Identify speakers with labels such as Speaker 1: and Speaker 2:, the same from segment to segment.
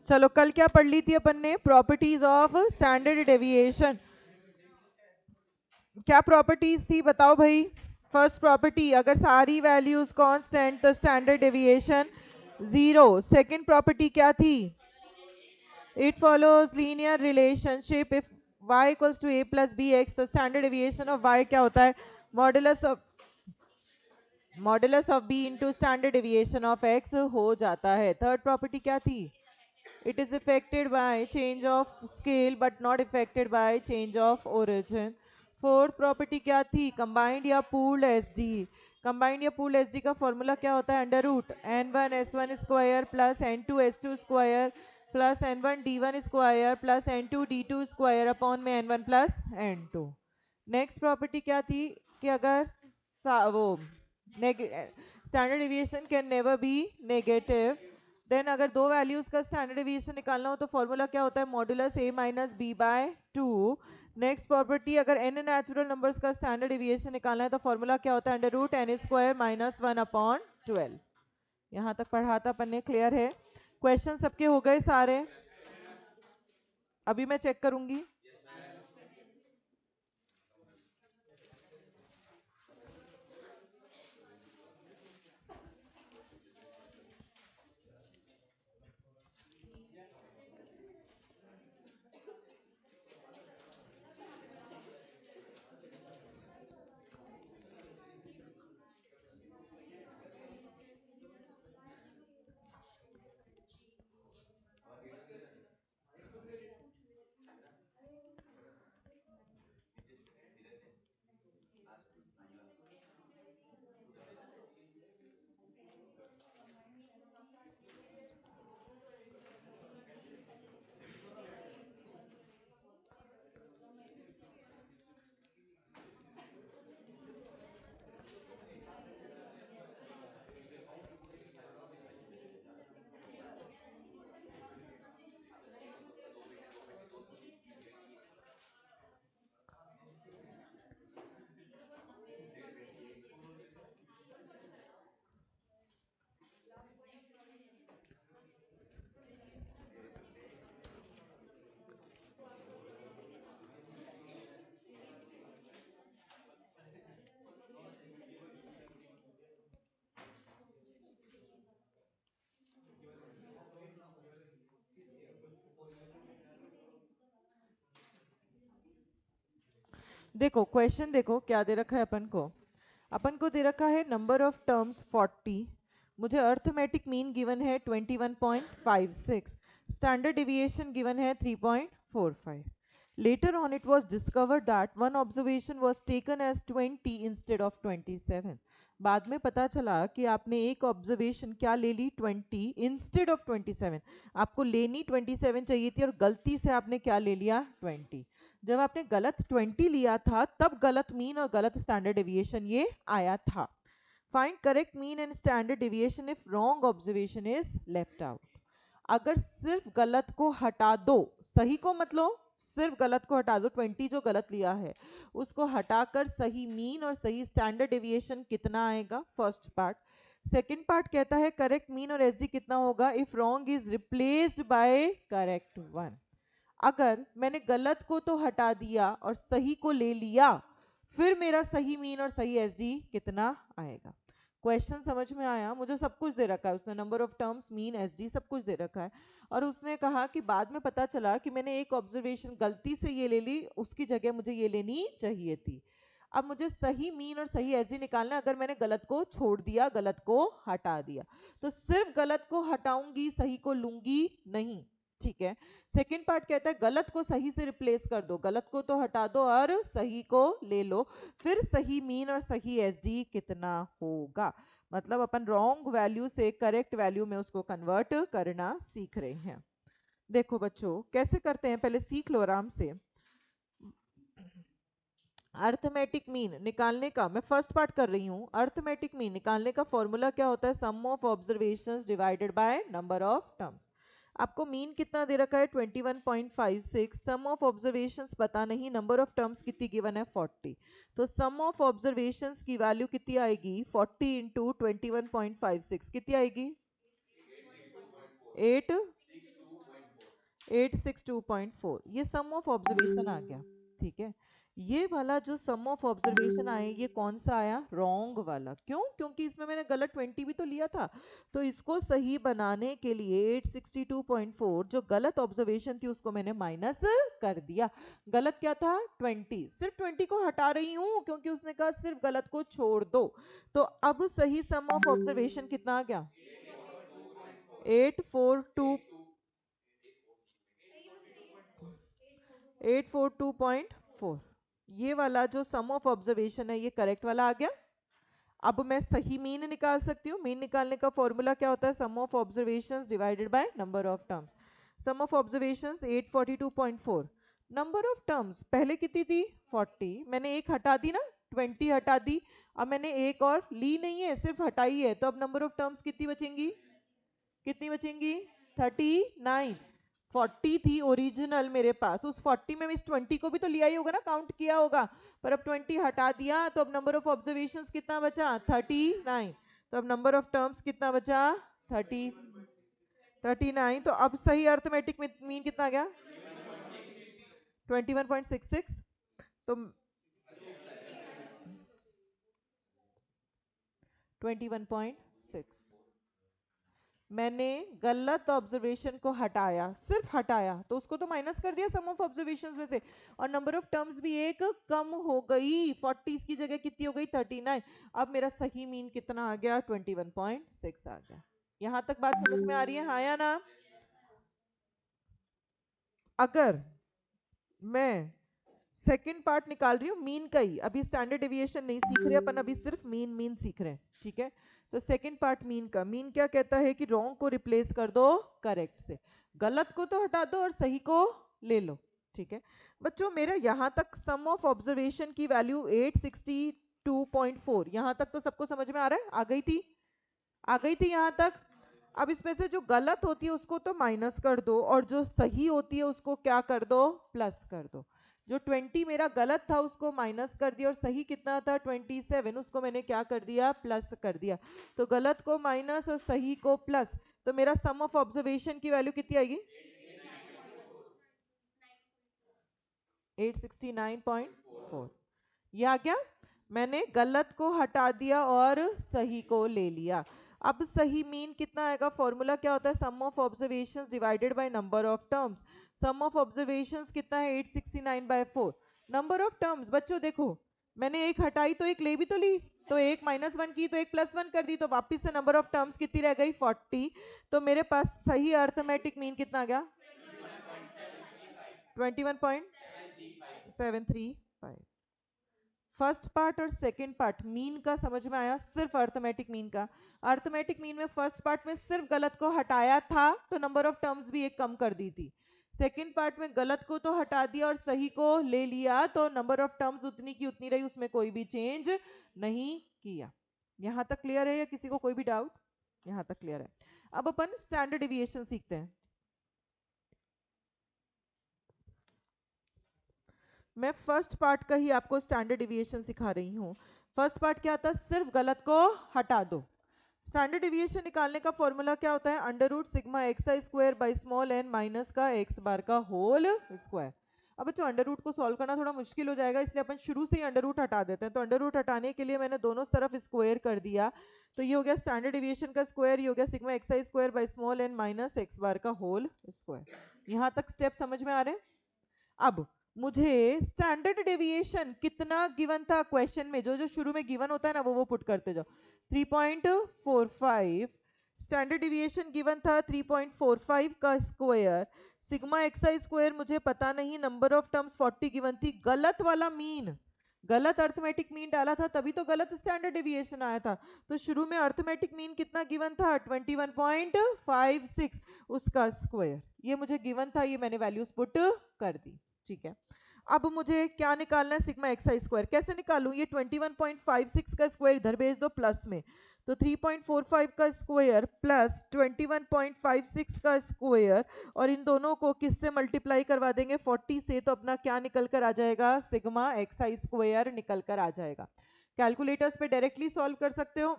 Speaker 1: चलो कल क्या पढ़ ली थी अपन ने? Properties of standard deviation. क्या प्रॉपर्टीज थी बताओ भाई? फर्स्ट प्रॉपर्टी, अगर सारी वैल्यूज कांस्टेंट तो standard deviation zero. Second property क्या थी? It follows linear relationship if y equals to a plus B X, तो स्टैंडर्ड डेविएशन ऑफ y क्या होता है? Modulus of b into standard deviation of x हो जाता है। थर्ड प्रॉपर्टी क्या थी? It is affected by change of scale but not affected by change of origin. Fourth property क्या थी? कंबाइंड या पूल्ड एस डी। कंबाइंड या pooled S D का फॉर्मूला क्या होता है? Under root n one s one square plus n two s two square plus n one d one square plus n two d two square upon में n one plus n two. Next property क्या थी? कि अगर वो standard deviation can never be negative. Then अगर दो values का standard deviation निकालना हो तो फॉर्मूला क्या होता है? Modulus a minus B by two. Next property, अगर n नेचुरल नंबर्स का स्टैंडर्ड डेविएशन निकालना है तो फॉर्मूला क्या होता है? Under root N square minus one upon 12। यहाँ तक पढ़ा था अपन ने, क्लियर है? क्वेश्चन सबके हो गए सारे? अभी मैं चेक करूंगी। देखो क्वेश्चन, देखो क्या दे रखा है अपन को। अपन को दे रखा है नंबर ऑफ टर्म्स 40, मुझे अर्थमेटिक मीन गिवन है 21.56, स्टैंडर्ड डिविएशन गिवन है 3.45। Later on it was discovered that one observation was taken as 20 instead of 27। बाद में पता चला कि आपने एक ऑब्जर्वेशन क्या ले ली? 20 इंस्टेड ऑफ 27। आपको लेनी 27 चाहिए थी और गलती से आपने क्या ले लिया? 20। जब आपने गलत 20 लिया था तब गलत मीन और गलत स्टैंडर्ड डेविएशन ये आया था। Find correct mean and standard deviation if wrong observation is left out. अगर सिर्फ गलत को हटा दो, सही को मत लो, सिर्फ गलत को हटा दो, 20 जो गलत लिया है उसको हटाकर सही मीन और सही स्टैंडर्ड डेविएशन कितना आएगा? First part. सेकंड पार्ट कहता है करेक्ट मीन और एसडी कितना होगा if wrong is replaced by correct one. अगर मैंने गलत को तो हटा दिया और सही को ले लिया, फिर मेरा सही मीन और सही एसडी कितना आएगा? क्वेश्चन समझ में आया? मुझे सब कुछ दे रखा है उसने, number of terms, mean, SD सब कुछ दे रखा है। और उसने कहा कि बाद में पता चला कि मैंने एक ऑब्जर्वेशन गलती से ये ले ली, उसकी जगह मुझे ये लेनी चाहिए थी। अब मुझे सही मीन और सही एसडी निकालना है। अगर मैंने गलत को छोड़ दिया, गलत को हटा दिया, तो सिर्फ गलत को हटाऊंगी, सही को लूंगी नहीं। ठीक है। सेकंड पार्ट कहता है गलत को सही से रिप्लेस कर दो, गलत को तो हटा दो और सही को ले लो, फिर सही मीन और सही एसडी कितना होगा? मतलब अपन रॉन्ग वैल्यू से करेक्ट वैल्यू में उसको कन्वर्ट करना सीख रहे हैं। देखो बच्चों कैसे करते हैं, पहले सीख लो आराम से। अर्थमेटिक मीन निकालने का मैं फर्स्ट पार्ट कर रही हूं। अर्थमेटिक मीन निकालने का फॉर्मूला क्या होता है? Sum of observations divided by number of terms. आपको मीन कितना दे रखा है? 21.56। सम ऑफ ऑब्जर्वेशंस पता नहीं, नंबर ऑफ टर्म्स कितनी गिवन है? 40। तो सम ऑफ ऑब्जर्वेशंस की वैल्यू कितनी आएगी? 40 इंटू 21.56 कितनी आएगी? 8 862.4 ये सम ऑफ ऑब्जर्वेशन आ गया। ठीक है, ये वाला जो सम ऑफ ऑब्जर्वेशन आए ये कौन सा आया? रॉन्ग वाला। क्यों? क्योंकि इसमें मैंने गलत 20 भी तो लिया था। तो इसको सही बनाने के लिए 862.4 जो गलत ऑब्जर्वेशन थी उसको मैंने माइनस कर दिया। गलत क्या था? 20। सिर्फ 20 को हटा रही हूं क्योंकि उसने कहा सिर्फ गलत को छोड़ दो। तो अब सही सम ऑफ ऑब्जर्वेशन कितना आ गया? 842 842.4। ये वाला जो सम ऑफ ऑब्जर्वेशन है ये करेक्ट वाला आ गया। अब मैं सही मीन निकाल सकती हूँ। मीन निकालने का फॉर्मूला क्या होता है? Sum of observations divided by number of terms. Sum of observations 842.4। Number of terms पहले कितनी थी? 40। मैंने एक हटा दी ना, 20 हटा दी। अब मैंने एक और ली नहीं है, सिर्फ हटाई है। तो अब नंबर ऑफ टर्म्स कितनी बचेंगी? कितनी बचेंगी? 39। 40 थी ओरिजिनल मेरे पास, उस 40 में इस 20 को भी तो लिया ही होगा ना, काउंट किया होगा। पर अब 20 हटा दिया तो अब नंबर ऑफ ऑब्जर्वेशंस कितना बचा? 39। तो अब नंबर ऑफ टर्म्स कितना बचा? 39। तो अब सही अर्थमेटिक मीन कितना आ गया? 21.66। तो 21.6। मैंने गलत ऑब्जर्वेशन को हटाया, सिर्फ हटाया, तो उसको तो माइनस कर दिया सम ऑफ ऑब्जर्वेशंस में से, और नंबर ऑफ टर्म्स भी एक कम हो गई। 40 की जगह कितनी हो गई? 39। अब मेरा सही मीन कितना आ गया? 21.6 आ गया। यहां तक बात समझ में आ रही है? हाँ या ना? अगर मैं सेकंड पार्ट निकाल रही हूँ मीन का ही, अभी स्टैंडर्ड डेविएशन नहीं सीख रहे अपन, अभी सिर्फ मीन मीन सीख रहे हैं। ठीक है, तो सेकंड पार्ट मीन का, मीन क्या कहता है कि रॉन्ग को रिप्लेस कर दो करेक्ट से, गलत को तो हटा दो और सही को ले लो। ठीक है बच्चों, मेरा यहाँ तक सम ऑफ ऑब्जर्वेशन की वैल्यू 862.4, यहाँ तक तो सबको समझ में आ रहा है? आ गई थी? आ गई थी यहाँ तक? अब इसमें से जो गलत होती है उसको तो माइनस कर दो, और जो सही होती है उसको क्या कर दो? प्लस कर दो। जो 20 मेरा गलत था उसको माइनस कर दिया, और सही कितना था? 27, उसको मैंने क्या कर दिया? प्लस कर दिया। तो गलत को माइनस और सही को प्लस, तो मेरा सम ऑफ ऑब्जर्वेशन की वैल्यू कितनी आएगी? 869.4। ये आ गया। मैंने गलत को हटा दिया और सही को ले लिया। अब सही मीन कितना आएगा? फॉर्मूला क्या होता है? Sum of observations divided by number of terms. Sum of observations कितना है? 869/4। नंबर ऑफ टर्म्स बच्चों देखो, मैंने एक हटाई तो एक ले भी तो ली, तो एक -1 की तो एक +1 कर दी, तो वापिस से नंबर ऑफ टर्म्स कितनी रह गई? 40। तो मेरे पास सही अर्थमेटिक मीन कितना आ गया? 21.735। फर्स्ट पार्ट और सेकंड पार्ट मीन का समझ में आया? सिर्फ अर्थमेटिक मीन का। अर्थमेटिक मीन में फर्स्ट पार्ट में सिर्फ गलत को हटाया था तो नंबर ऑफ टर्म्स भी एक कम कर दी थी। सेकंड पार्ट में गलत को तो हटा दिया और सही को ले लिया, तो नंबर ऑफ टर्म्स उतनी की उतनी रही, उसमें कोई भी चेंज नहीं किया। यहां तक क्लियर है या किसी को कोई भी डाउट? यहां तक क्लियर है। अब अपन स्टैंडर्ड डेविएशन सीखते हैं। मैं फर्स्ट पार्ट का ही आपको स्टैंडर्ड डेविएशन सिखा रही हूँ। फर्स्ट पार्ट क्या था? सिर्फ गलत को हटा दो। स्टैंडर्ड डेविएशन निकालने का फॉर्मूला क्या होता है? Under root sigma x I square by small N minus का एक्स बार का होल स्क्वायर। अब बच्चों अंडर रूट को सॉल्व करना थोड़ा मुश्किल हो जाएगा, इसलिए अपन शुरू से ही अंडर रूट हटा देते हैं। तो अंडर रूट हटाने के लिए मैंने दोनों तरफ स्क्वायर कर दिया, तो ये हो गया स्टैंडर्ड डेविएशन का स्क्वायर, ये हो गया sigma x I square by small N minus x bar का होल स्क्वायर। यहाँ तक स्टेप समझ में आ रहे हैं? अब मुझे स्टैंडर्ड डेविएशन कितना गिवन था क्वेश्चन में, जो जो शुरू में गिवन होता है ना वो पुट करते जाओ। 3.45 स्टैंडर्ड डेविएशन गिवन था, 3.45 का स्क्वायर, सिग्मा एक्सआई स्क्वायर मुझे पता नहीं, नंबर ऑफ टर्म्स 40 गिवन थी, गलत वाला मीन, गलत अर्थमेटिक मीन डाला था तभी तो गलत स्टैंडर्ड डेविएशन आया था। तो शुरू में अर्थमेटिक मीन कितना गिवन था? 21.56, उसका स्क्वायर, ये मुझे गिवन था, ये मैंने वैल्यूज पुट कर दी। ठीक है, अब मुझे क्या निकालना है? सिग्मा एक्स आई स्क्वायर। कैसे निकालूं? ये 21.56 का स्क्वायर इधर भेज दो प्लस में, तो 3.45 का स्क्वायर प्लस 21.56 का स्क्वायर, और इन दोनों को किससे मल्टीप्लाई करवा देंगे? 40 से, तो अपना क्या निकल कर आ जाएगा? सिग्मा एक्स आई स्क्वायर निकल कर आ जाएगा। कैलकुलेटर्स पे डायरेक्टली सॉल्व कर सकते हो।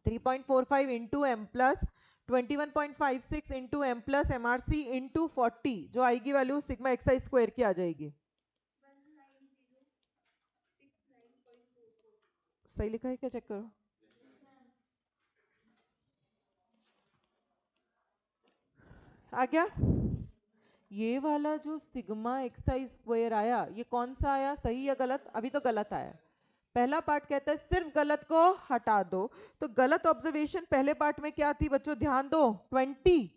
Speaker 1: 3.45 into M plus 21.56 into M plus M R C into 40, जो आएगी वैल्यू सिग्मा एक्स आई स्क्वायर की आ जाएगी। सही लिखा है क्या, चेक करो। आ गया। ये वाला जो सिग्मा एक्स आई स्क्वायर आया, ये कौन सा आया, सही या गलत? अभी तो गलत आया। पहला पार्ट कहता है सिर्फ गलत को हटा दो, तो गलत ऑब्जर्वेशन पहले पार्ट में क्या थी बच्चों, ध्यान दो, 20।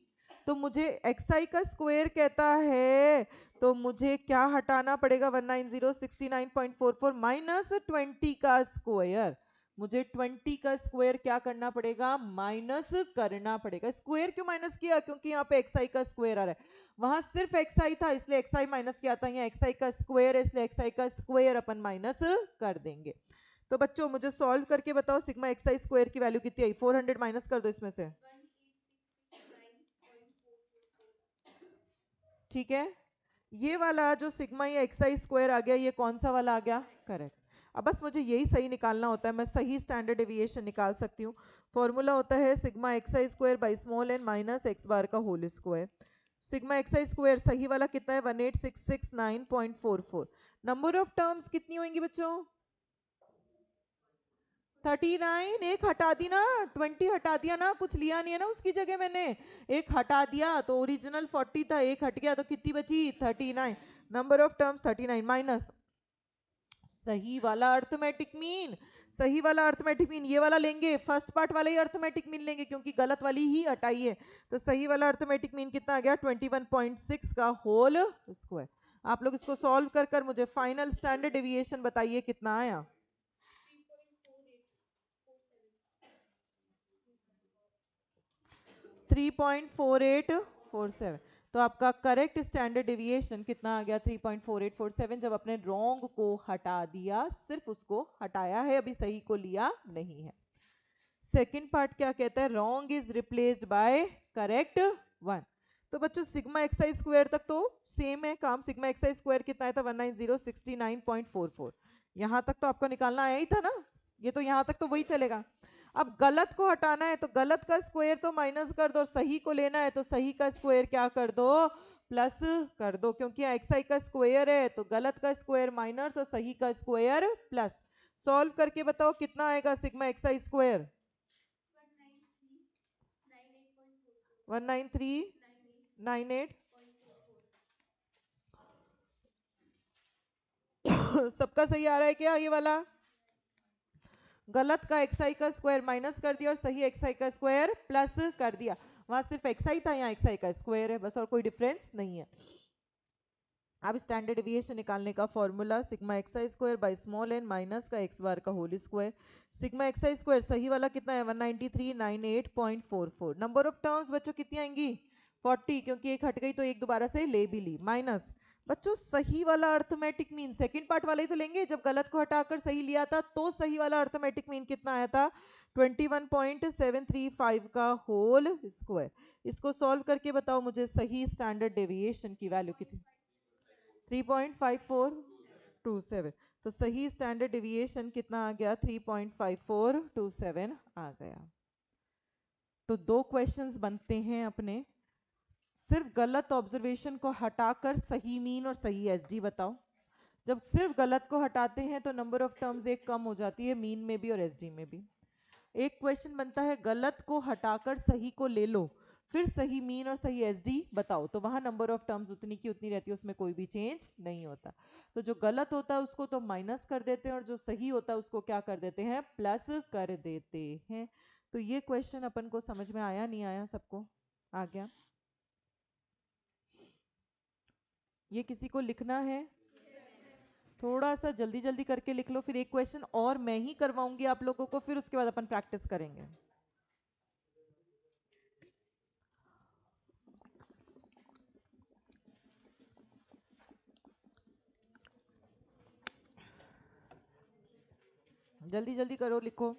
Speaker 1: तो मुझे एक्स आई का स्क्वायर कहता है, तो मुझे क्या हटाना पड़ेगा, 19069.44 माइनस 20 का स्क्वायर। मुझे 20 का स्क्वायर क्या करना पड़ेगा, माइनस करना पड़ेगा। स्क्वायर क्यों माइनस किया, क्योंकि यहाँ पे एक्स आई का स्क्वायर आ रहा है, वहां सिर्फ एक्स आई था इसलिए एक्स आई माइनस किया था, यहाँ एक्स आई का स्क्वायर है इसलिए एक्स आई का स्क्वायर अपन माइनस कर देंगे। तो बच्चों मुझे सॉल्व करके बताओ सिग्मा एक्स आई स्क्वायर की वैल्यू कितनी आई, 400 माइनस कर दो इसमें से। ठीक है, ये वाला जो सिग्मा या एक्स आई स्क्वायर आ गया, ये कौन सा वाला आ गया, करेक्ट। अब बस मुझे यही सही निकालना होता है, मैं सही स्टैंडर्ड डेविएशन निकाल सकती हूँ। फॉर्मूला होता है sigma x I square by small N minus x bar का होल स्क्वायर। सिग्मा एक्स आई स्क्वायर सही वाला कितना है, 18669.44। नंबर ऑफ टर्म्स कितनी होंगी बच्चों, 39। एक हटा दी ना, 20 हटा दिया ना, कुछ लिया नहीं है ना उसकी जगह मैंने, एक हटा दिया तो ओरिजिनल 40 था, एक हट गया तो कितनी बची, 39। नंबर ऑफ टर्म्स 39 माइनस सही वाला अर्थमेटिक मीन। सही वाला अर्थमेटिक मीन ये वाला लेंगे, फर्स्ट पार्ट वाला ही अर्थमेटिक मीन लेंगे क्योंकि गलत वाली ही हटाई है। तो सही वाला अर्थमेटिक मीन कितना आ गया, 21.6 का होल स्क्वायर। आप लोग इसको सॉल्व कर कर मुझे फाइनल स्टैंडर्ड डेविएशन बताइए कितना आया। 3.4847। तो आपका करेक्ट स्टैंडर्ड डेविएशन कितना आ गया, 3.4847, जब अपने रॉन्ग को हटा दिया, सिर्फ उसको हटाया है, अभी सही को लिया नहीं है। सेकंड पार्ट क्या कहता है, wrong is replaced by correct one. तो बच्चों सिग्मा एक्स आई स्क्वायर तक तो सेम है काम, सिग्मा एक्स आई स्क्वायर कितना है था, 19069.44। यहां तक तो आपको निकालना आया ही था ना, ये तो यहां तक तो वही चलेगा। अब गलत को हटाना है तो गलत का स्क्वायर तो माइनस कर दो, और सही को लेना है तो सही का स्क्वायर क्या कर दो, प्लस कर दो, क्योंकि एक्स आई का स्क्वायर है तो गलत का स्क्वायर माइनस और सही का स्क्वायर प्लस। सॉल्व करके बताओ कितना आएगा सिग्मा एक्स आई स्क्वायर, 19398। सबका सही आ रहा है क्या, ये वाला गलत का एक्स आई का स्क्वायर माइनस कर दिया और सही एक्स आई का स्क्वायर प्लस कर दिया, वहां सिर्फ एक्स आई था, यहाँ एक्स आई का स्क्वायर है बस, और कोई डिफरेंस नहीं है। अब स्टैंडर्ड डेविएशन निकालने का formula sigma x I square by small N minus का एक्स बार का होल स्क्वायर। सिग्मा एक्स आई स्क्वायर सही वाला कितना है, 19398.44। नंबर ऑफ टर्म्स बच्चों कितनी आएंगी, 40, क्योंकि एक हट गई तो एक दोबारा से ले भी ली, माइनस बच्चों सही वाला अर्थमेटिक मीन, सेकंड पार्ट वाला ही तो लेंगे, जब गलत को हटाकर सही लिया था तो सही वाला अर्थमेटिक मीन कितना आया था, 21.735 का होल स्क्वायर। इसको सॉल्व करके बताओ मुझे सही स्टैंडर्ड डेविएशन की वैल्यू कितनी, 3.5427। तो सही स्टैंडर्ड डेविएशन कितना आ गया, 3.5427 आ गया। तो दो क्वेश्चंस बनते हैं अपने, सिर्फ गलत ऑब्जर्वेशन को हटाकर सही मीन और सही एसडी बताओ। जब सिर्फ गलत को हटाते हैं तो नंबर ऑफ टर्म्स एक कम हो जाती है, मीन में भी और एसडी में भी। एक क्वेश्चन बनता है गलत को हटाकर सही को ले लो, फिर सही मीन और सही एसडी बताओ, तो वहां नंबर ऑफ टर्म्स उतनी की उतनी रहती है, उसमें कोई भी चेंज नहीं होता। तो जो गलत होता है उसको तो माइनस कर देते हैं और जो सही होता है उसको क्या कर देते हैं, प्लस कर देते हैं। तो ये क्वेश्चन अपन को समझ में आया, नहीं आया, सबको आ गया। ये किसी को लिखना है, थोड़ा सा जल्दी जल्दी करके लिख लो, फिर एक क्वेश्चन और मैं ही करवाऊंगी आप लोगों को, फिर उसके बाद अपन प्रैक्टिस करेंगे। जल्दी जल्दी करो, लिखो।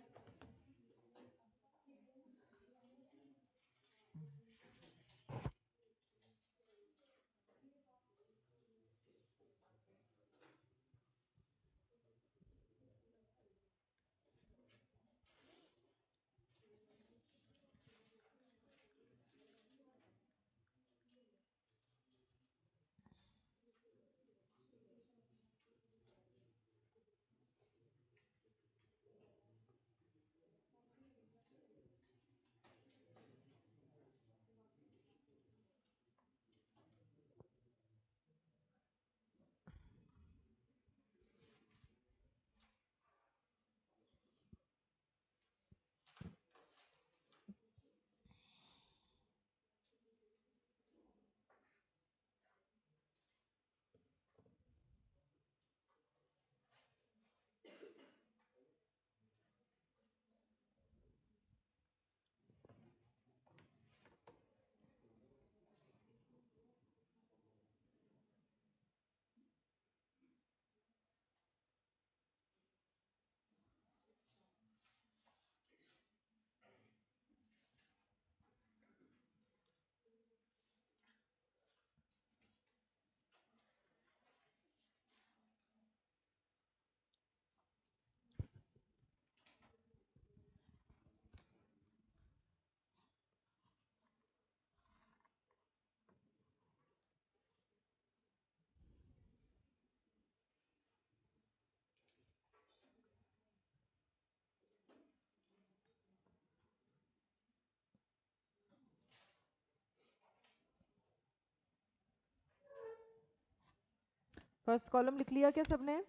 Speaker 1: फर्स्ट कॉलम लिख लिया क्या सबने?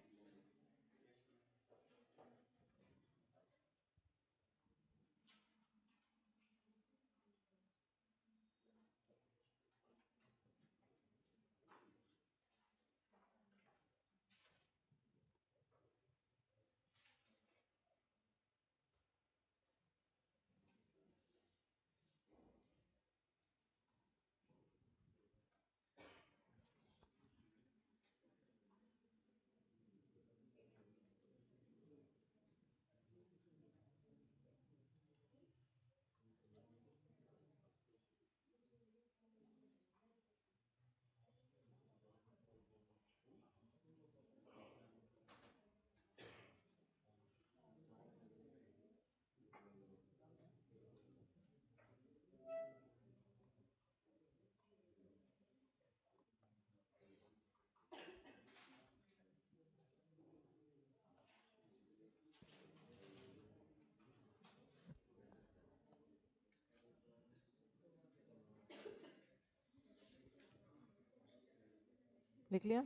Speaker 1: लिख लिया?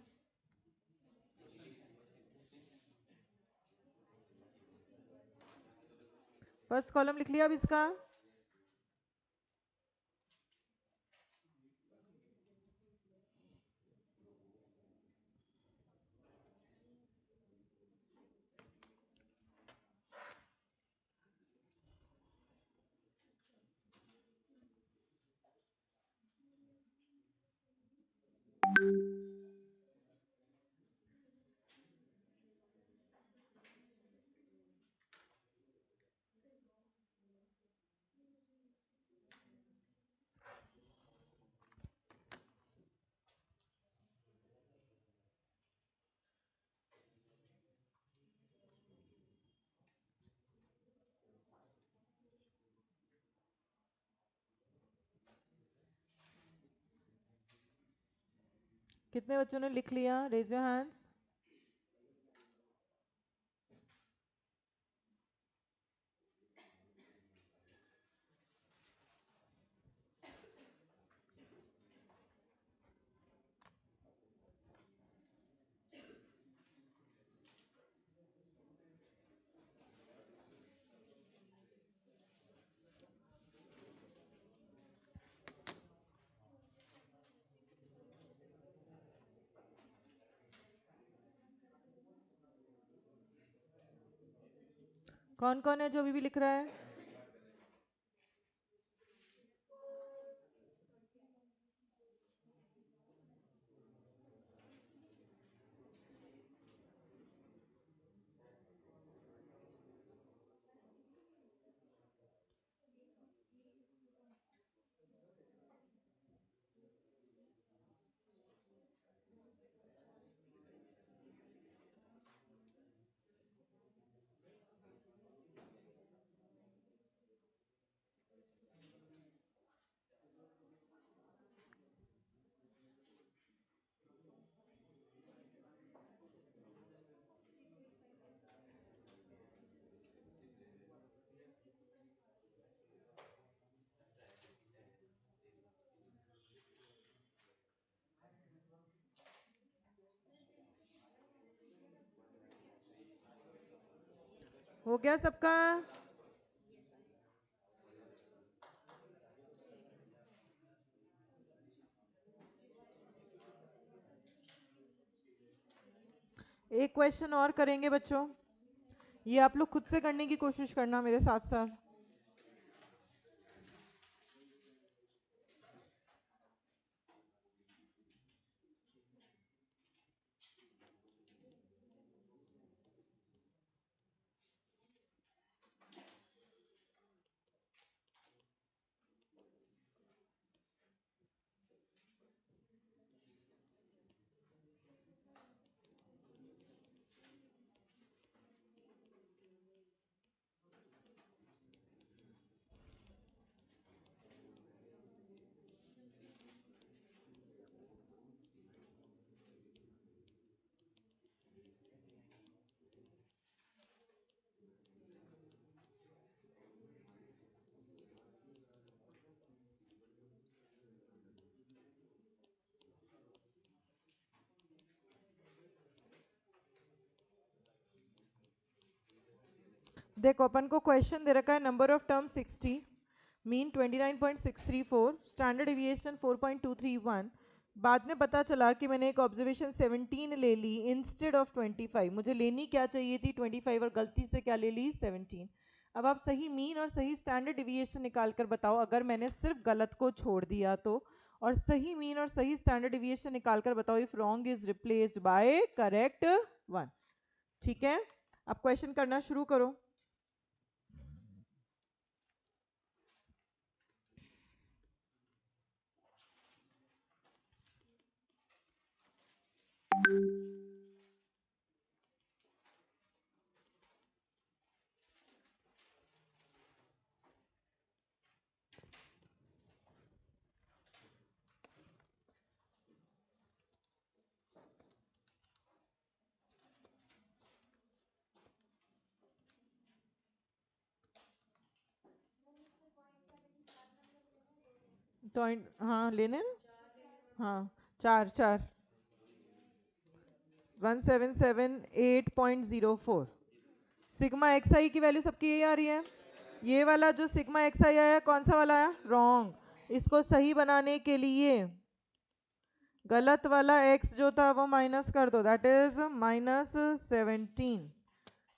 Speaker 1: फर्स्ट कॉलम लिख लिया अब इसका? कितने बच्चों ने लिख लिया? Raise your hands. कौन कौन है जो अभी भी लिख रहा है? हो गया सबका? एक क्वेश्चन और करेंगे बच्चों, ये आप लोग खुद से करने की कोशिश करना मेरे साथ साथ। देखो अपन को क्वेश्चन दे रखा है number of term 60, mean 29.634, standard deviation 4.231। बाद में पता चला कि मैंने एक ऑब्जर्वेशन 17 ले ली इंस्टेड ऑफ 25। मुझे लेनी क्या चाहिए थी 25 और गलती से क्या ले ली 17। अब आप सही मीन और सही स्टैंडर्ड डेविएशन निकाल कर बताओ, अगर मैंने सिर्फ गलत को छोड़ दिया तो, और सही मीन और सही स्टैंडर्ड डेविएशन निकाल कर बताओ if wrong is replaced by correct one. ठीक है, अब क्वेश्चन करना शुरू करो। तो हाँ लेने ना, हाँ चार चार 1778.04। सिग्मा एक्स आई की वैल्यू सबकी यही आ रही है। ये वाला जो सिग्मा एक्स आई आया कौन सा वाला आया, रॉन्ग। इसको सही बनाने के लिए गलत वाला x जो था वो माइनस कर दो, दैट इज -17।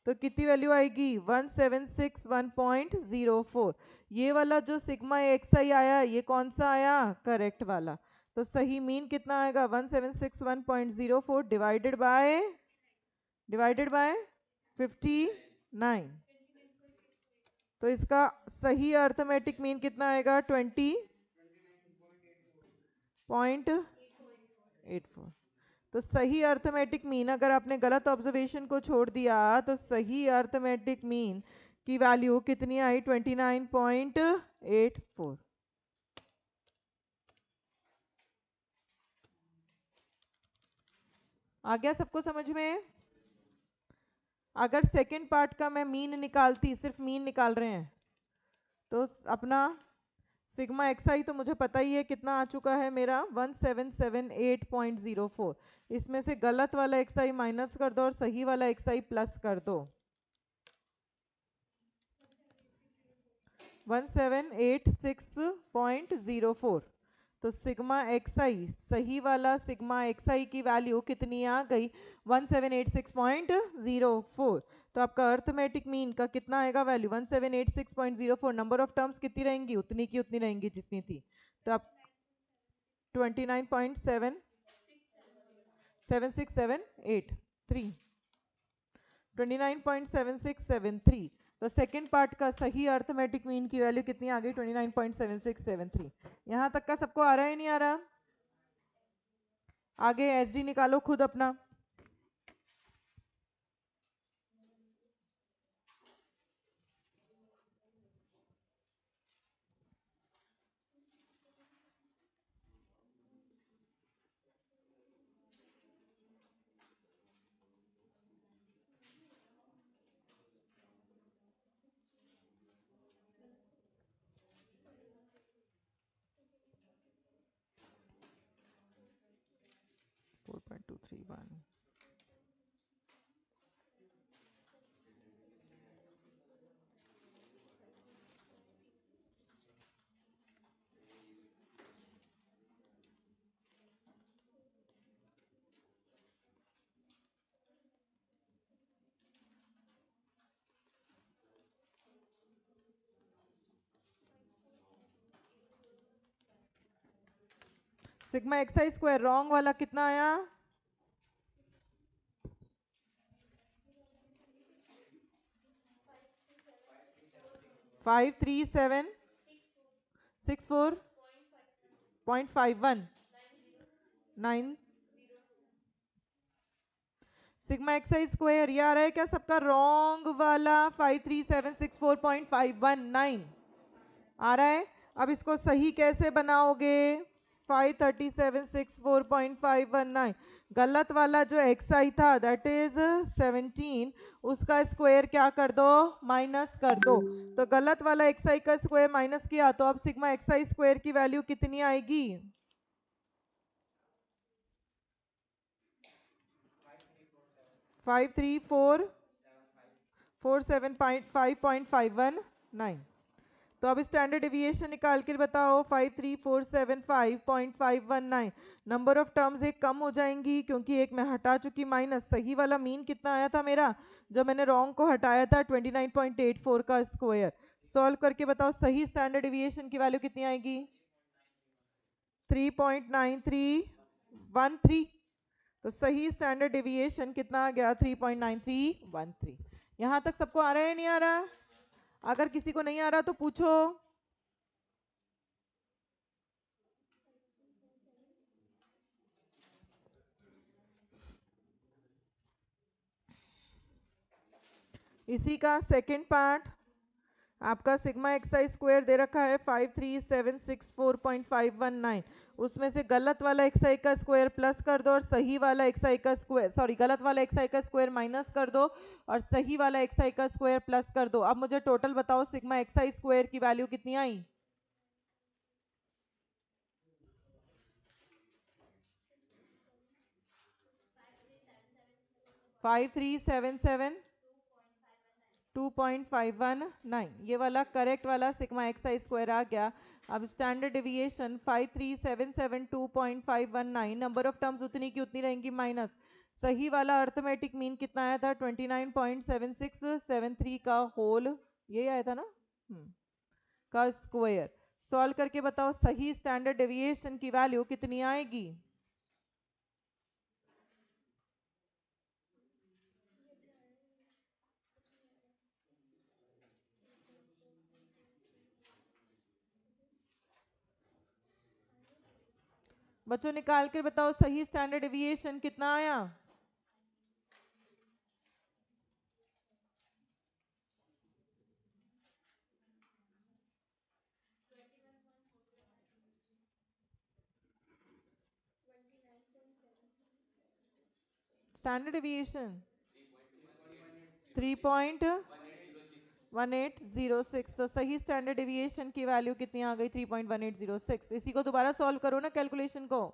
Speaker 1: तो कितनी वैल्यू आएगी 1761.04। ये वाला जो सिग्मा एक्स आई आया ये कौन सा आया, करेक्ट वाला। तो सही मीन कितना आएगा 1761.04 डिवाइडेड बाय 59। तो इसका सही अर्थमेटिक मीन कितना आएगा 20.84। तो सही अर्थमेटिक मीन, अगर आपने गलत ऑब्जर्वेशन को छोड़ दिया तो सही अर्थमेटिक मीन की वैल्यू कितनी आई 29.84। आ गया सबको समझ में? अगर सेकंड पार्ट का मैं मीन निकालती, सिर्फ मीन निकाल रहे हैं, तो अपना सिग्मा एक्स आई तो मुझे पता ही है कितना आ चुका है मेरा 1778.04। इसमें से गलत वाला एक्स आई माइनस कर दो और सही वाला एक्स आई प्लस कर दो, 1786.04। तो सिग्मा एक्स आई, सही वाला सिग्मा एक्स आई की वैल्यू कितनी आ गई 1786.04। तो आपका अर्थमेटिक मीन का कितना आएगा वैल्यू 1786.04। नंबर ऑफ टर्म्स कितनी रहेंगी, उतनी की उतनी रहेंगी जितनी थी। तो आप 29.7673 29.7673। तो सेकेंड पार्ट का सही अर्थमेटिक मीन की वैल्यू कितनी आ गई 29.7673। यहां तक का सबको आ रहा है नहीं आ रहा? आगे एसडी निकालो खुद अपना। सिग्मा एक्स आई स्क्वायर रॉन्ग वाला कितना आया 53764.51 सिग्मा एक्स आई स्क्वायर ये आ रहा है क्या सबका, रॉन्ग वाला 53764.519 आ रहा है। अब इसको सही कैसे बनाओगे 53764.519, गलत वाला जो एक्स आई था दैट इज 17, उसका स्क्वायर क्या कर दो, माइनस कर दो। तो गलत वाला एक्स आई का स्क्वायर माइनस किया तो अब सिग्मा एक्स आई स्क्वायर की वैल्यू कितनी आएगी 5347 47.5.519। तो अब स्टैंडर्ड डिविएशन निकाल कर बताओ 53475.519। नंबर ऑफ टर्म्स एक कम हो जाएंगी क्योंकि एक मैं हटा चुकी माइनस। सही वाला मीन कितना आया था मेरा जब मैंने रॉन्ग को हटाया था 29.84 का स्क्वायर। सॉल्व करके बताओ सही स्टैंडर्ड डिविएशन की वैल्यू कितनी आएगी 3.9313। तो सही स्टैंडर्ड डिविएशन कितना आ गया 3.9313। यहां तक सबको आ रहा है नहीं आ रहा? अगर किसी को नहीं आ रहा तो पूछो। इसी का सेकंड पार्ट आपका सिग्मा एक्सआई स्क्वायर दे रखा है 53764.519। उसमें से गलत वाला एक्सआई का स्क्वायर प्लस कर दो और सही वाला एक्सआई का स्क्वायर गलत वाला एक्सआई का स्क्वायर माइनस कर दो और सही वाला एक्सआई का स्क्वायर प्लस कर दो। अब मुझे टोटल बताओ सिग्मा एक्सआई स्क्वायर की वैल्यू कितनी आई 5377.2.519। ये वाला करेक्ट वाला सिग्मा एक्सआई स्क्वायर आ गया। अब standard deviation 53772.519। Number of terms उतनी की उतनी रहेंगी माइनस। सही वाला अर्थमेटिक मीन कितना आया था 29.7673 का होल, ये आया था ना का स्क्वायर। सॉल्व करके बताओ सही स्टैंडर्ड डेविएशन की वैल्यू कितनी आएगी बच्चों? निकाल कर बताओ सही स्टैंडर्ड डेविएशन कितना आया। Standard deviation 3.1806। तो सही स्टैंडर्ड डेविएशन की वैल्यू कितनी आ गई 3.1806। इसी को दोबारा सॉल्व करो ना कैलकुलेशन को।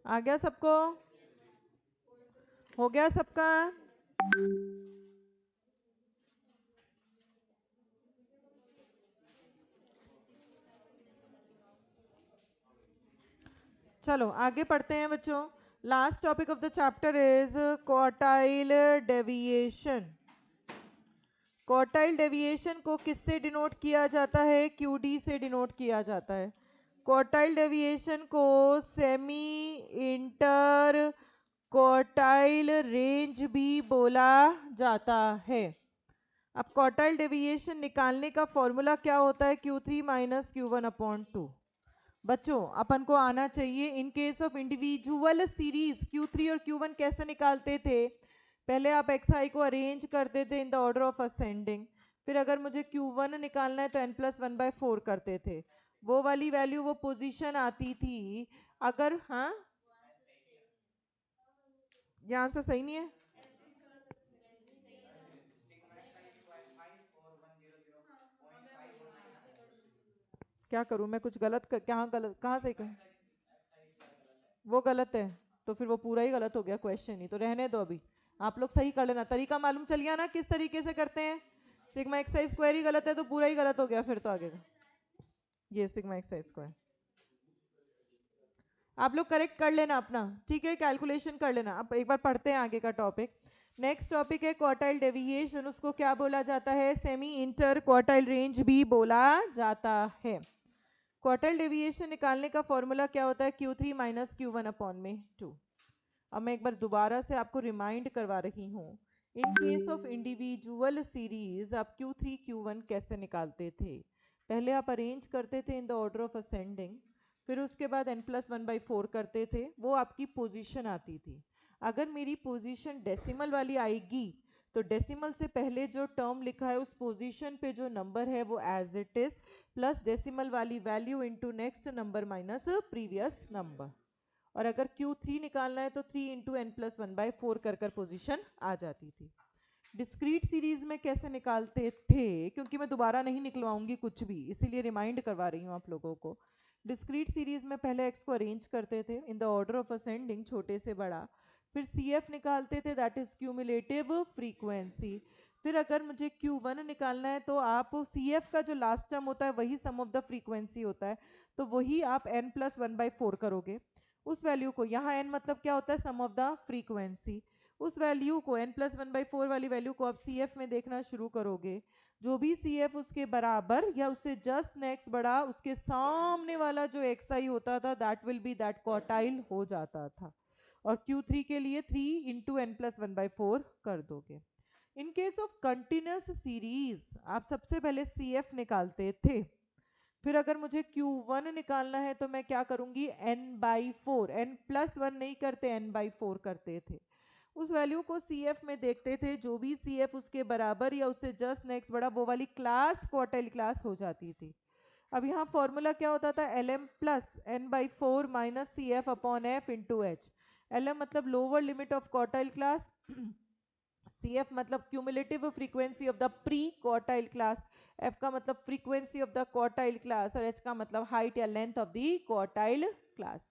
Speaker 1: आ गया सबको? हो गया सबका? चलो आगे पढ़ते हैं बच्चों। Last topic of the chapter is quartile deviation. Quartile deviation को किससे डिनोट किया जाता है? क्यूडी से डिनोट किया जाता है। क्वार्टाइल डेविएशन को सेमी इंटर क्वार्टाइल रेंज भी बोला जाता है। अब क्वार्टाइल डेविएशन निकालने का फॉर्मूला क्या होता है? Q3 minus Q1/2। बच्चों अपन को आना चाहिए। In case of individual series Q3 और Q1 कैसे निकालते थे? पहले आप xi को अरेंज करते थे in the order of ascending. फिर अगर मुझे Q1 निकालना है तो n+1/4 करते थे। वो वाली वैल्यू वो पोजीशन आती थी। अगर हाँ ये आंसर सही नहीं है। क्या करूं मैं? कुछ गलत गलत कहाँ से वो गलत है तो फिर वो पूरा ही गलत हो गया क्वेश्चन ही। तो रहने दो, अभी आप लोग सही कर लेना। तरीका मालूम चल गया ना किस तरीके से करते हैं। सिग्मा एक्स स्क्वायर ही गलत है तो पूरा ही गलत हो गया फिर तो आगे का। ये सिग्मा एक्स स्क्वायर आप लोग करेक्ट कर लेना अपना, ठीक है? कैलकुलेशन कर लेना। अब एक बार पढ़ते हैं आगे का टॉपिक। नेक्स्ट टॉपिक है क्वार्टाइल डेविएशन। उसको क्या बोला जाता है? सेमी इंटर क्वार्टाइल रेंज भी बोला जाता है। क्वार्टाइल डेविएशन निकालने का फॉर्मूला क्या होता है? Q3 minus Q1/2। अब मैं एक बार दोबारा से आपको रिमाइंड करवा रही हूँ। In case of individual series आप Q3 Q1 कैसे निकालते थे? पहले आप अरेंज करते थे in the order of ascending, फिर उसके बाद n+1/4 करते थे। वो आपकी पोजीशन आती थी। अगर मेरी पोजीशन डेसिमल वाली आएगी तो डेसिमल से पहले जो टर्म लिखा है उस पोजीशन पे जो नंबर है वो as it is plus decimal वाली value into next number minus previous number. और अगर Q3 निकालना है तो 3 इंटू एन प्लस 1/4 कर पोजीशन आ जाती थी। डिस्क्रीट सीरीज में कैसे निकालते थे, क्योंकि मैं दोबारा नहीं निकलवाऊंगी कुछ भी, इसीलिए रिमाइंड करवा रही हूँ आप लोगों को। डिस्क्रीट सीरीज में पहले एक्स को अरेंज करते थे in the order of ascending, छोटे से बड़ा, फिर CF निकालते थे, दैट इज क्यूमुलेटिव फ्रीक्वेंसी। फिर अगर मुझे Q1 निकालना है तो आप CF का जो लास्ट टर्म होता है वही सम ऑफ द फ्रीक्वेंसी होता है, तो वही आप n प्लस 1/4 करोगे। उस वैल्यू को, यहाँ n मतलब क्या होता है, सम ऑफ द फ्रीक्वेंसी, उस वैल्यू को n प्लस 1/4 वाली वैल्यू को आप CF में देखना शुरू करोगे। जो भी CF उसके बराबर या उससे जस्ट नेक्स्ट बड़ा, उसके सामने वाला जो XI होता था that will be that quartile हो जाता था। और Q3 के लिए 3 इंटू एन प्लस 1/4 कर दोगे। In case of continuous series आप सबसे पहले CF निकालते थे, फिर अगर मुझे Q1 निकालना है तो मैं क्या करूंगी, n/4, n प्लस 1 नहीं करते, n/4 करते थे। उस वैल्यू को CF में देखते थे, जो भी CF उसके बराबर या उससे जस्ट नेक्स्ट बड़ा, वो वाली क्लास क्वार्टाइल क्लास हो जाती थी। अब यहाँ फॉर्मूला क्या होता था, LM plus n/4 minus CF upon F into H. LM मतलब lower limit of quartile class, CF मतलब cumulative frequency of the pre quartile class, F का मतलब frequency of the quartile class, और H का मतलब हाइट या length of the quartile class.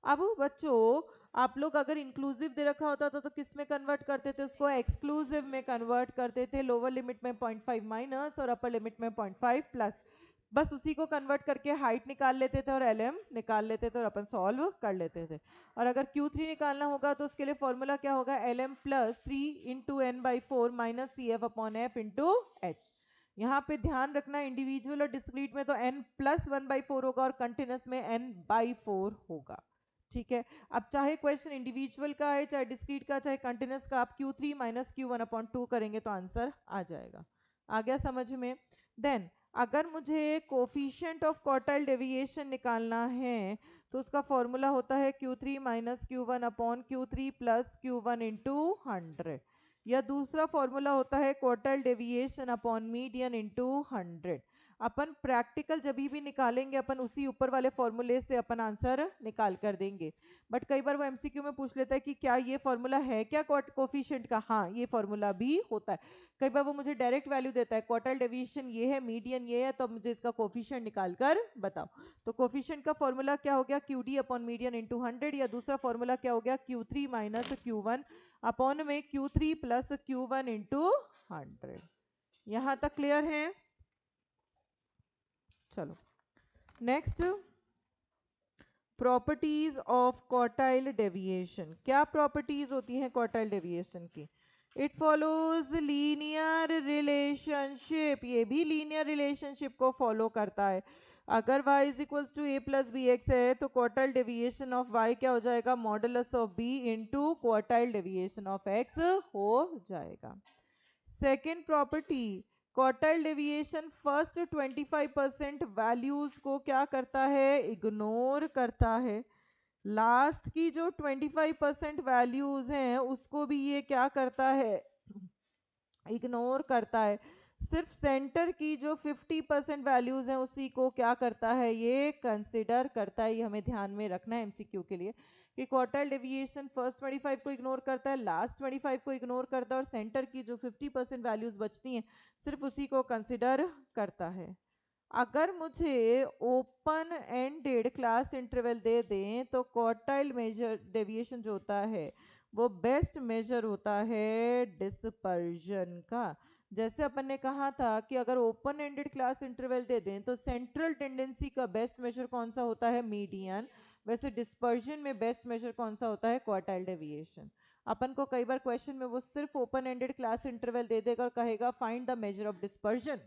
Speaker 1: अब बच्चों आप लोग अगर इंक्लूसिव दे रखा होता था तो किस में कन्वर्ट करते थे, उसको एक्सक्लूसिव में कन्वर्ट करते थे, लोअर लिमिट में 0.5 माइनस और अपर लिमिट में 0.5 प्लस, बस उसी को कन्वर्ट करके हाइट निकाल लेते थे और LM निकाल लेते थे और अपन सॉल्व कर लेते थे। और अगर Q3 निकालना होगा तो उसके लिए फॉर्मूला क्या होगा, LM plus 3 into n/4 minus CF upon F into H. यहाँ पे ध्यान रखना इंडिविजुअल और डिस्क्रीट में तो n प्लस 1/4 होगा और कंटिन्यूस में n/4 होगा। ठीक है, अब चाहे क्वेश्चन इंडिविजुअल का है, चाहे डिस्क्रीट का, चाहे कंटिन्यूस का, आप Q3 माइनस Q1/2 करेंगे तो आंसर आ जाएगा। आ गया समझ में। देन अगर मुझे कोफिशिएंट ऑफ क्वार्टाइल डेविएशन निकालना है तो उसका फॉर्मूला होता है Q3 minus Q1/Q3 plus Q1 into 100, या दूसरा फॉर्मूला होता है quartile deviation upon median into 100। अपन प्रैक्टिकल जब भी निकालेंगे अपन उसी ऊपर वाले फॉर्मूले से अपन आंसर निकाल कर देंगे। बट कई बार वो MCQ में पूछ लेता है कि क्या ये फॉर्मूला है क्या कोफिशिएंट का, हाँ ये फॉर्मूला भी होता है। कई बार वो मुझे डायरेक्ट वैल्यू देता है, क्वार्टाइल डेविएशन ये है, मीडियन ये है, तो मुझे इसका कोफिशिएंट निकाल कर बताओ। तो कोफिशिएंट का फॉर्मूला क्या हो गया, QD अपॉन मीडियन इंटू 100, या दूसरा फॉर्मूला क्या हो गया, Q3 माइनस Q1 अपॉन में Q3 प्लस Q1 इंटू 100। यहाँ तक क्लियर है। चलो next, properties of quartile deviation. क्या प्रॉपर्टीज होती हैं क्वार्टाइल डेविएशन की, इट फॉलोज लीनियर रिलेशनशिप, ये भी लीनियर रिलेशनशिप को फॉलो करता है। अगर y is equals to a plus B X है तो क्वार्टाइल डेविएशन ऑफ y क्या हो जाएगा, modulus of b into quartile deviation of x हो जाएगा। Second property, quartile deviation first 25% values को क्या करता है, इग्नोर करता है। लास्ट की जो 25% वैल्यूज हैं उसको भी ये क्या करता है, इग्नोर करता है। सिर्फ सेंटर की जो 50% वैल्यूज हैं उसी को क्या करता है, ये कंसिडर करता है। ये हमें ध्यान में रखना है MCQ के लिए कि क्वार्टाइल डेविएशन फर्स्ट 25 को इग्नोर करता है, लास्ट 25 को इग्नोर करता है, और सेंटर की जो 50% वैल्यूज बचती हैं सिर्फ उसी को कंसिडर करता है। अगर मुझे ओपन एंडेड क्लास इंटरवल दे दें तो क्वार्टाइल मेजर डेविएशन जो होता है वो बेस्ट मेजर होता है डिस्पर्जन का। जैसे अपन ने कहा था कि अगर ओपन एंडेड क्लास इंटरवल दे दें तो सेंट्रल टेंडेंसी का बेस्ट मेजर कौन सा होता है, मीडियन। वैसे डिस्पर्जन में बेस्ट मेजर कौन सा होता है, क्वार्टाइल डेविएशन। अपन को कई बार क्वेश्चन में वो सिर्फ ओपन एंडेड क्लास इंटरवल दे देगा और कहेगा find the measure of dispersion,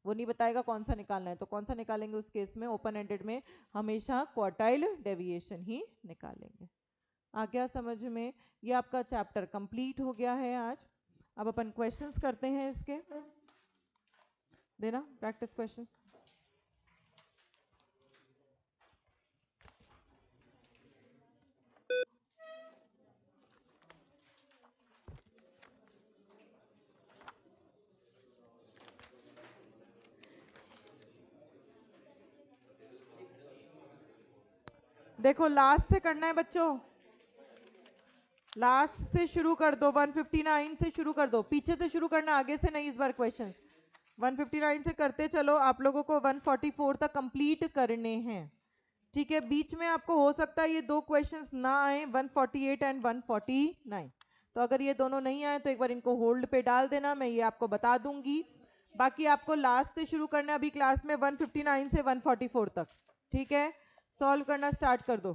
Speaker 1: वो नहीं बताएगा कौन सा निकालना है। तो कौन सा निकालेंगे उस केस में, ओपन एंडेड में हमेशा क्वार्टाइल डेविएशन ही निकालेंगे। आ गया समझ में। ये आपका चैप्टर कंप्लीट हो गया है आज। अब अपन क्वेश्चंस करते हैं इसके, देना प्रैक्टिस क्वेश्चंस। देखो लास्ट से करना है बच्चों, लास्ट से शुरू कर दो, 159 से शुरू कर दो, पीछे से शुरू करना, आगे से नहीं इस बार क्वेश्चंस। 159 से करते चलो, आप लोगों को 144 तक कंप्लीट करने हैं, ठीक है। बीच में आपको हो सकता है ये दो क्वेश्चंस ना आए, 148 एंड 149, तो अगर ये दोनों नहीं आए तो एक बार इनको होल्ड पे डाल देना, मैं ये आपको बता दूंगी। बाकी आपको लास्ट से शुरू करना है अभी क्लास में 159 से 144 तक, ठीक है। सॉल्व करना स्टार्ट कर दो।